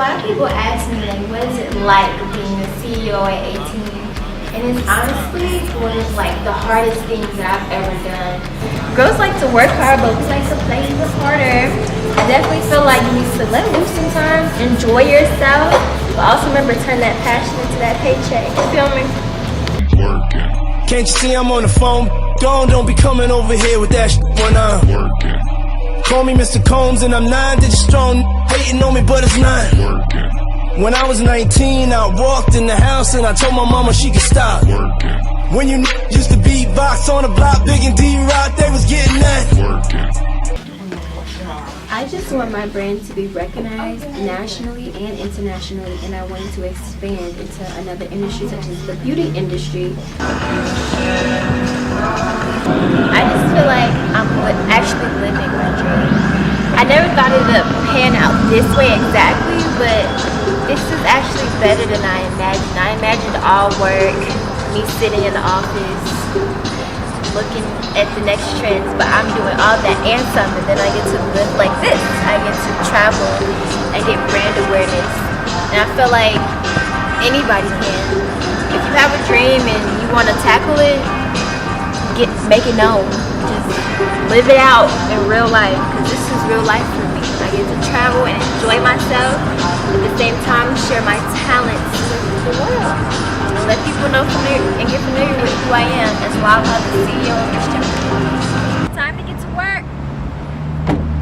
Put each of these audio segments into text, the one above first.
A lot of people ask me, like, what is it like being a CEO at 18? And it's honestly one of like the hardest things that I've ever done. Girls like to work hard, but we like to play even harder. I definitely feel like you need to let loose sometimes, enjoy yourself, but also remember turn that passion into that paycheck. You feel me? Can't you see I'm on the phone? Don't be coming over here with that shit when I'm working. Call me Mr. Combs and I'm 9 digits strong. Hating on me, but it's 9. When I was 19, I walked in the house and I told my mama she could stop. When you used to beatbox on the block, Big and D-Rock, they was getting that. I just want my brand to be recognized nationally and internationally, and I want to expand into another industry such as the beauty industry. I just feel like I'm actually living my dream. I never thought it would pan out this way exactly, but this is actually better than I imagined. I imagined all work, me sitting in the office, looking at the next trends, but I'm doing all that and some, and then I get to live like this. I get to travel and get brand awareness, and I feel like anybody can. If you have a dream and you want to tackle it, make it known. Just live it out in real life, because this is real life for me. I get to travel and enjoy myself, at the same time share my talents with the world and let people know and get familiar with who I am as Lala, the CEO of this channel. Time to get to work.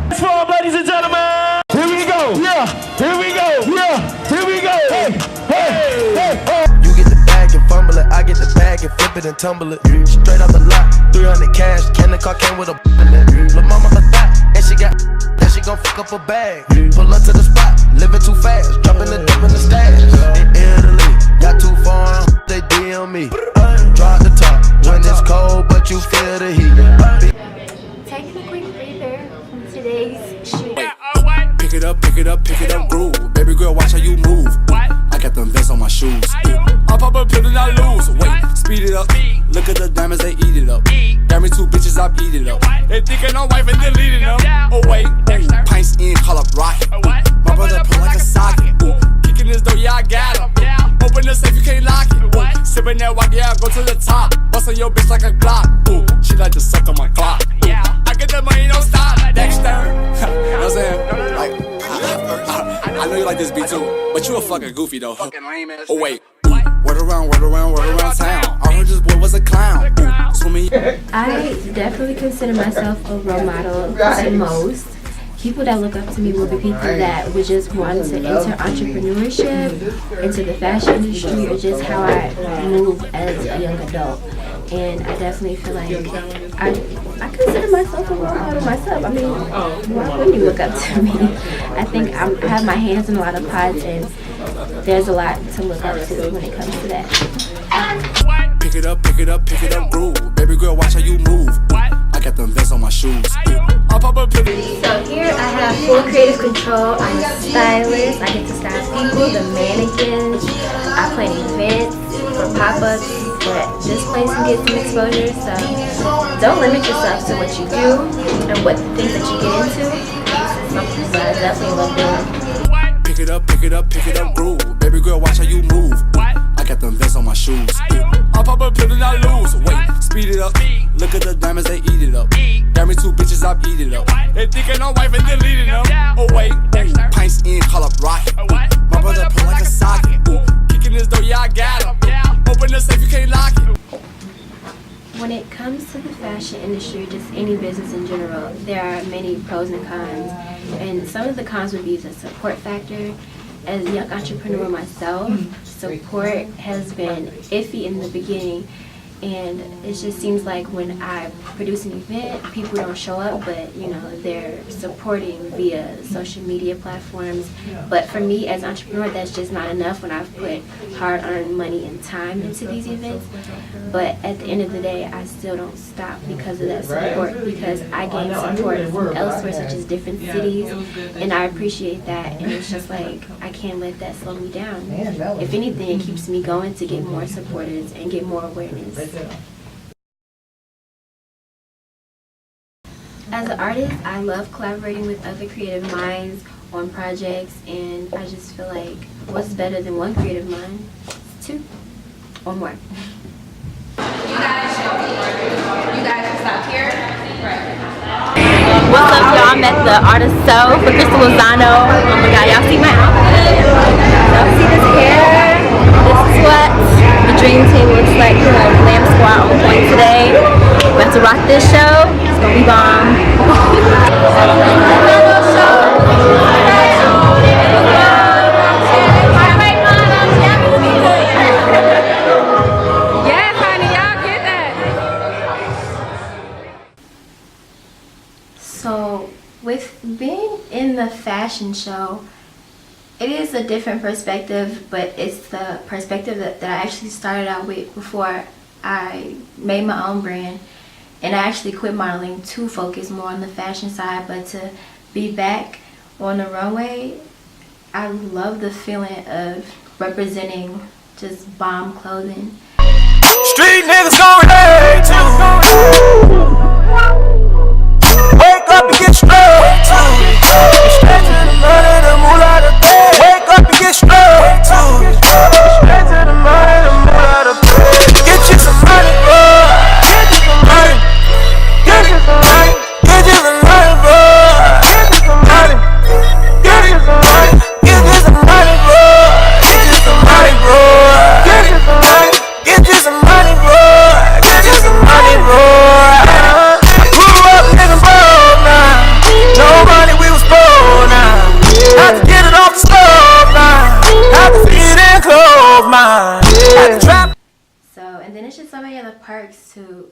That's for all, ladies and gentlemen. Here we go. Yeah. Here we go. Yeah. Here we go. Hey. Hey. Hey. Hey. You get the bag and fumble it. I get the bag and flip it and tumble it. Straight off the lot. 300 cash. Can the car came with a in it. Lil' mama a thot, and she got. Then she gon' fuck up a bag. Pull up to the spot. Living too fast. Dropping the dip in the stash. In Italy. Got too far. They DM me. Drop the top. When it's cold, but you feel the heat. Taking a quick breather from today's shoot. Pick it up, pick it up, pick it up, groove. Baby girl, watch how you move. I got them vests on my shoes. I pop a pill and I lose. Wait, speed it up. Look at the diamonds, they eat it up. Got me 2 bitches, I beat it up. They thinking I'm wife and deleting them. Oh wait, ooh, pints in, call up rocket. My brother pull like a socket. Ooh, kicking this door, yeah, I got it. Open the safe, you can't lock it. Ooh, sipping that walk, yeah, I go to the top. Bustin' your bitch like a Glock. Ooh, she like to suck on my clock. Ooh, I get the money, don't stop. Dexter. You know what I'm saying? Like, I know you like this beat too, but you a fucking goofy though. Oh wait, word around town. I heard this boy was a clown. Ooh, swimming. I definitely consider myself a role model to most. People that look up to me will be people that would just want to enter entrepreneurship, into the fashion industry, or just how I move as a young adult. And I definitely feel like I consider myself a role model myself. I mean, why wouldn't you look up to me? I think I have my hands in a lot of pots, and there's a lot to look up to when it comes to that. Pick it up, pick it up, pick it up, groove. Baby girl, watch how you move. I got them vests on my shoes. I pop a pill. So here I have full creative control. I'm a stylist. I get to style people, the mannequins. I plan events for pop-ups, but this place can get some exposure. So don't limit yourself to what you do and what the things that you get into. This is something that I definitely love doing. Pick it up, pick it up, pick it up, groove. Baby girl, watch how you move. I got them vests on my shoes. I pop a pill and I lose. Wait, speed it up. Look at the diamonds, they eat it up. Got me 2 bitches, I beat it up. They thinking I'm wife and deleting them. Oh wait, ooh, pints in, call up rocket. My brother pull like a socket. Ooh, kicking this door, yeah, I got him. Open the safe, you can't lock it. When it comes to the fashion industry, just any business in general, there are many pros and cons. And some of the cons would be the support factor. As a young entrepreneur myself, support has been iffy in the beginning. And it just seems like when I produce an event, people don't show up, but you know, they're supporting via social media platforms. But for me as an entrepreneur, that's just not enough when I've put hard-earned money and time into these events. But at the end of the day, I still don't stop because of that support, because I gain support from elsewhere, such as different cities, and I appreciate that. And it's just like, I can't let that slow me down. If anything, it keeps me going to get more supporters and get more awareness. As an artist, I love collaborating with other creative minds on projects, and I just feel like what's better than one creative mind? Two or more. You guys can stop here. What's up, y'all? I'm at the Artist Show for Crystal Lozano. Oh my god, y'all see my outfit? Y'all see this hair? This is what the dream team looks like. You know, Glam Squad on point today. We're about to rock this show. It's gonna be bomb. Yes, honey, y'all get that. So, with being in the fashion show, it is a different perspective, but it's the perspective that I actually started out with before I made my own brand. And I actually quit modeling to focus more on the fashion side, but to be back on the runway, I love the feeling of representing just bomb clothing. Street niggas gon' relate to. Wake up and get straight to. Straight to the money, the moolah, the pay. Wake up and get straight to. Straight to the money, the moolah, the pay. Get you some money, bro. Get you some money. Get you some money. Get you some money, bro. Get you some money. Get you some money. Get you some money, bro. Get you some money, bro. Get you some money. Get you some money, bro. Get you some money, bro. I grew up nigga broke now. No money, we was poor now. Had to get it off the stove now. Had to feed and clothes, man. Had to trap. So, and then it's just so many other perks to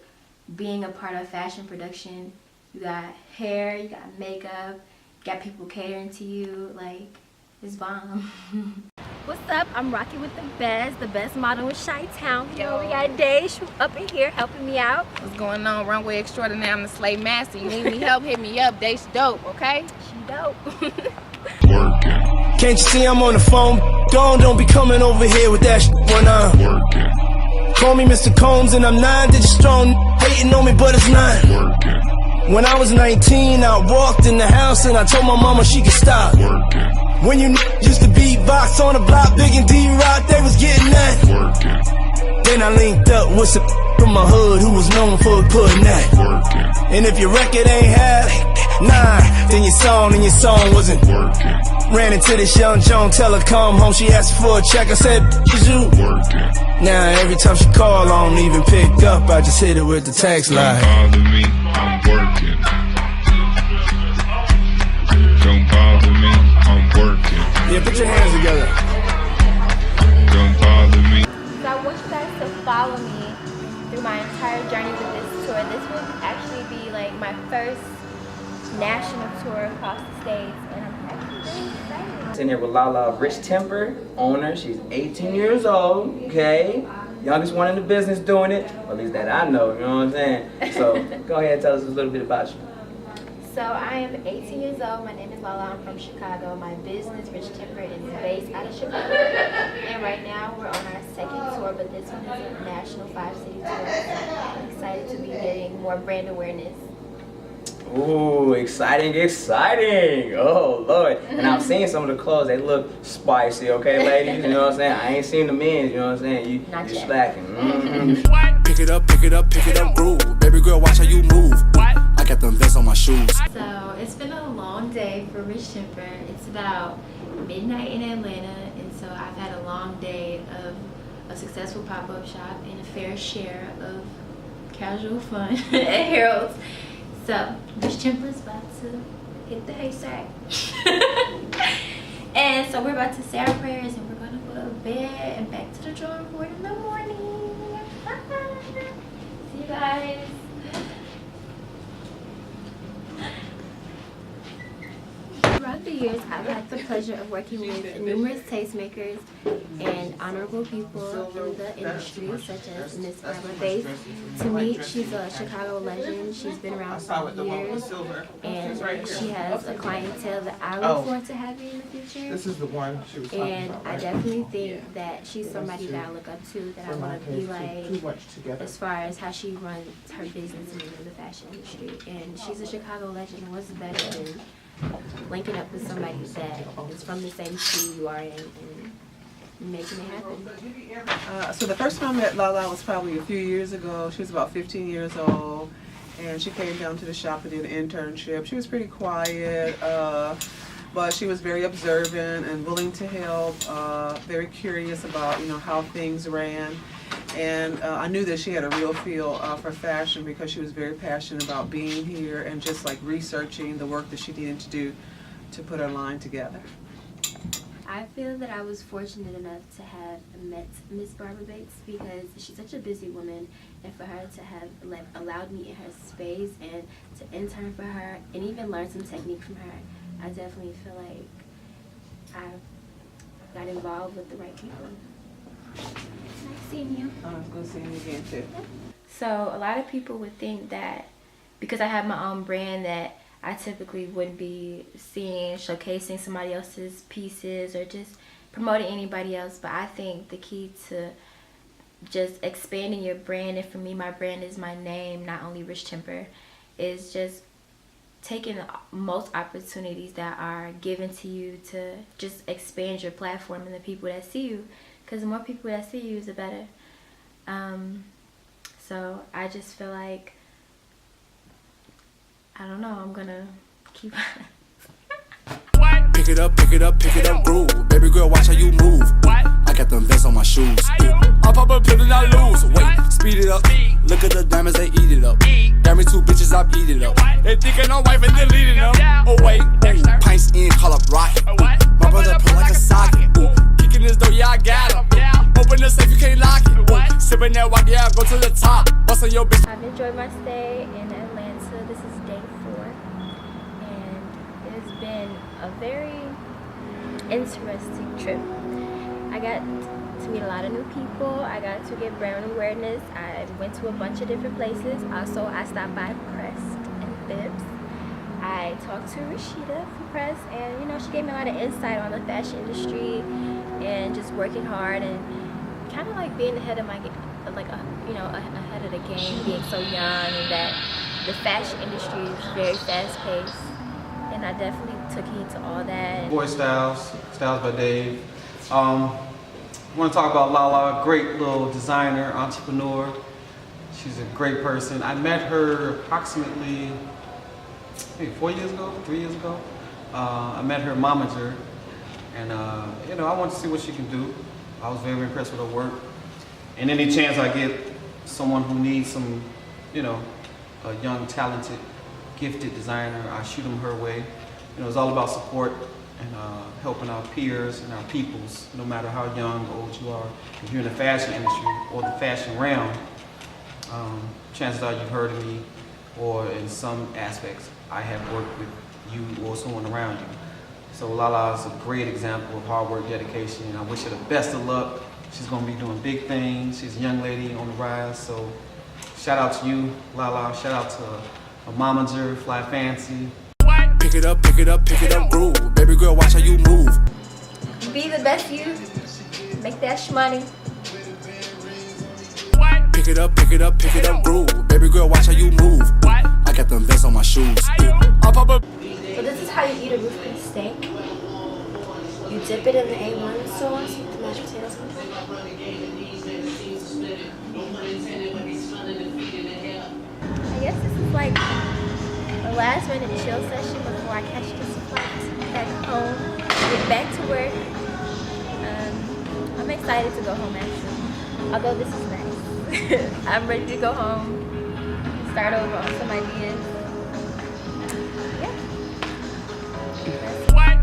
being a part of fashion production. You got hair, you got makeup, you got people catering to you, like, it's bomb. What's up? I'm rocking with the best model with Chi-Town. You know, we got Dash up in here helping me out. What's going on? Runway Extraordinaire. I'm the slave master. You need me help? Hit me up. Date's dope, okay? She dope. Can't you see I'm on the phone? Don't be coming over here with that one on. Call me Mr. Combs and I'm 9 digits strong. Hating on me, but it's 9. When I was 19, I walked in the house and I told my mama she could stop. When you used to beatbox on the block, Big and D-Rock, they was getting that. Then I linked up with some from my hood who was known for putting that. And if your record ain't had, nah, then your song wasn't. Ran into this young Joan, tell her come home, she asked for a check, I said, is you? Now every time she call, I don't even pick up, I just hit her with the text line. Don't bother me, I'm working. Don't bother me, I'm working. Yeah, put your hands together. Don't bother me. So I want you guys to follow me through my entire journey with this tour. This will actually be like my first national tour across the states, and I'm actually really excited. Sitting here with Lala, Rich Temper, owner. She's 18 years old, okay? Youngest one in the business doing it, or at least that I know, you know what I'm saying? So go ahead and tell us a little bit about you. So I am 18 years old. My name is Lala. I'm from Chicago. My business, Rich Temper, is based out of Chicago. And right now we're on our second tour, but this one is a national 5-city tour. I'm excited to be getting more brand awareness. Ooh, exciting, exciting. Oh, Lord. And I'm seeing some of the clothes, they look spicy, okay, ladies? You know what I'm saying? I ain't seen the men's, you know what I'm saying? You slacking. Mm-hmm. Pick it up, pick it up, pick it up, groove. Baby girl, watch how you move. I got them vests on my shoes. So it's been a long day for Rich Temper. It's about midnight in Atlanta, and so I've had a long day of a successful pop-up shop and a fair share of casual fun at Harold's. So Rich Temper's about to hit the haystack. And so we're about to say our prayers and we're gonna go to bed and back to the drawing board in the morning. See you guys. Throughout the years, I've had the pleasure of working with numerous tastemakers and honorable people in the industry, such as Miss Barbara Bass. To me, she's a Chicago legend. She's been around for years, and she has a clientele that I look forward to having in the future. This is the one she was talking And about, I right? definitely think that she's somebody that I look up to, that I want to be like, as far as how she runs her business in the fashion industry. And she's a Chicago legend. What's better than linking up with somebody that is from the same city you are in and making it happen? So the first time I met Lala was probably a few years ago. She was about 15 years old, and she came down to the shop and did an internship. She was pretty quiet, but she was very observant and willing to help, very curious about, how things ran. And I knew that she had a real feel for fashion because she was very passionate about being here and just like researching the work that she needed to do to put her line together. I feel that I was fortunate enough to have met Miss Barbara Bates because she's such a busy woman, and for her to have allowed me in her space and to intern for her and even learn some technique from her, I definitely feel like I got involved with the right people. Nice seeing you. It's good seeing you again too. So a lot of people would think that because I have my own brand that I typically wouldn't be showcasing somebody else's pieces or just promoting anybody else, but I think the key to just expanding your brand, and for me my brand is my name, not only Rich Temper, is just taking most opportunities that are given to you to just expand your platform and the people that see you, because the more people that see you, the better. So I just feel like, I don't know, I'm gonna keep Pick it up, pick it up, pick it up, groove. Baby girl, watch how you move. I got them vents on my shoes. I pop a pill and I lose. Wait, speed it up. Look at the diamonds, they eat it up. Got me 2 bitches, I eat it up. They thinking I'm wife and deleting them. Oh wait, ooh, pints in, call up rocket. My brother pull like a socket. Ooh, kicking this door, yeah, I got him. Open the safe, you can't lock it. Ooh, sipping that walk, yeah, go to the top. Bust on your bitch. I've enjoyed my stay in Atlanta. This is day 4, and it has been a very interesting trip. I got to meet a lot of new people. I got to get brand awareness. I went to a bunch of different places. Also, I stopped by Pressed and Fibs. I talked to Rashida from Press, and she gave me a lot of insight on the fashion industry and just working hard and kind of like being ahead of my ahead of the game, being so young, and that the fashion industry is very fast paced. And I definitely took heed to all that. Boy Styles by Dave. I want to talk about Lala, great little designer, entrepreneur. She's a great person. I met her approximately maybe 3 years ago. I met her momager, and I wanted to see what she can do. I was very impressed with her work. And any chance I get someone who needs some, a young, talented, gifted designer, I shoot them her way. It's all about support and helping our peers and our peoples, no matter how young or old you are. If you're in the fashion industry or the fashion realm, chances are you've heard of me, or in some aspects, I have worked with you or someone around you. So Lala is a great example of hard work, dedication, and I wish her the best of luck. She's going to be doing big things. She's a young lady on the rise, so shout out to you, Lala. Shout out to a momager, Fly Fancy. Pick it up, pick it up, pick it up, groove. Baby girl, watch how you move. Be the best you. Make that shmoney. Pick it up, pick it up, pick it up, groove. Baby girl, watch how you move. I got them vents on my shoes. I pop a. So this is how you eat a root beer steak. You dip it in the A1 sauce with the mashed potatoes. I guess this is like a last minute chill session before I catch this flight back home, get back to work. I'm excited to go home actually, although this is nice. I'm ready to go home, start over on some ideas.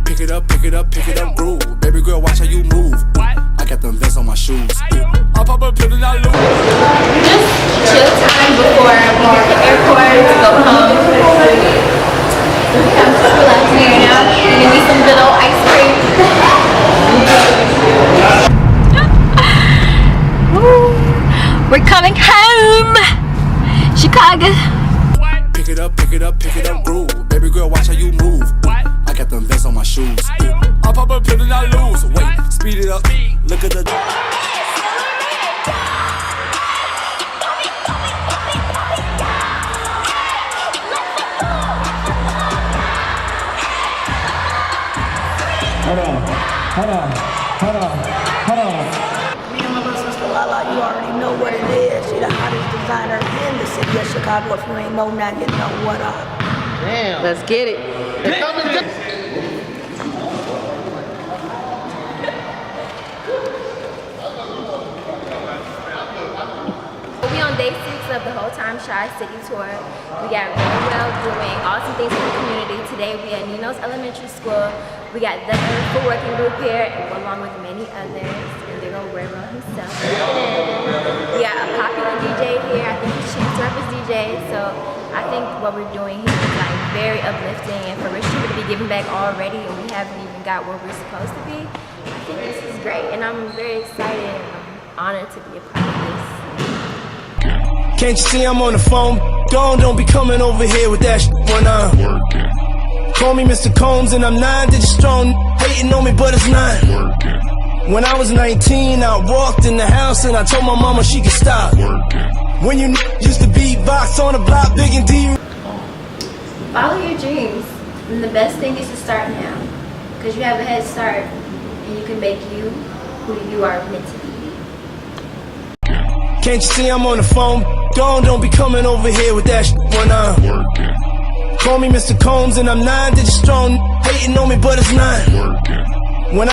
Pick it up, pick it up, pick it up, groove. Baby girl, watch how you move. I got them vents on my shoes. I pop a pill and I lose. Just chill time before we hit the airport to go home. I'm just relaxing here now. Give me some good old ice cream. We're coming home, Chicago. Pick it up, pick it up, pick it up, groove. Baby girl, watch how you move. I got them vents on my shoes. I pop a pill and I lose. Wait, speed it up. Look at the. Hold on. Me and my little sister Lala, you already know what it is. She the hottest designer in the city of Chicago. If you ain't know now, you know what up. Damn. Let's get it. We on day 6 of the Whole Time Shy City Tour. We got really well doing awesome things for the community. Today we at Nino's Elementary School. We got the Earthful Working Group here, along with many others, and they're gonna wear well himself. We got a popular DJ here. I think he's Chief's Rappers DJ. So I think what we're doing here is like very uplifting, and for rich people to be giving back already, and we haven't even got where we're supposed to be. I think this is great, and I'm very excited and I'm honored to be a part of this. Can't you see I'm on the phone? Don't be coming over here with that one on. Call me Mr. Combs and I'm 9 digits strong. Hating on me, but it's 9. When I was 19, I walked in the house and I told my mama she could stop. When you used to beatbox on the block, big and D. Follow your dreams, and the best thing is to start now, because you have a head start, and you can make you who you are meant to be. Can't you see I'm on the phone? Don't be coming over here with that one on. Call me Mr. Combs and I'm 9 digits strong. Hating on me, but it's 9.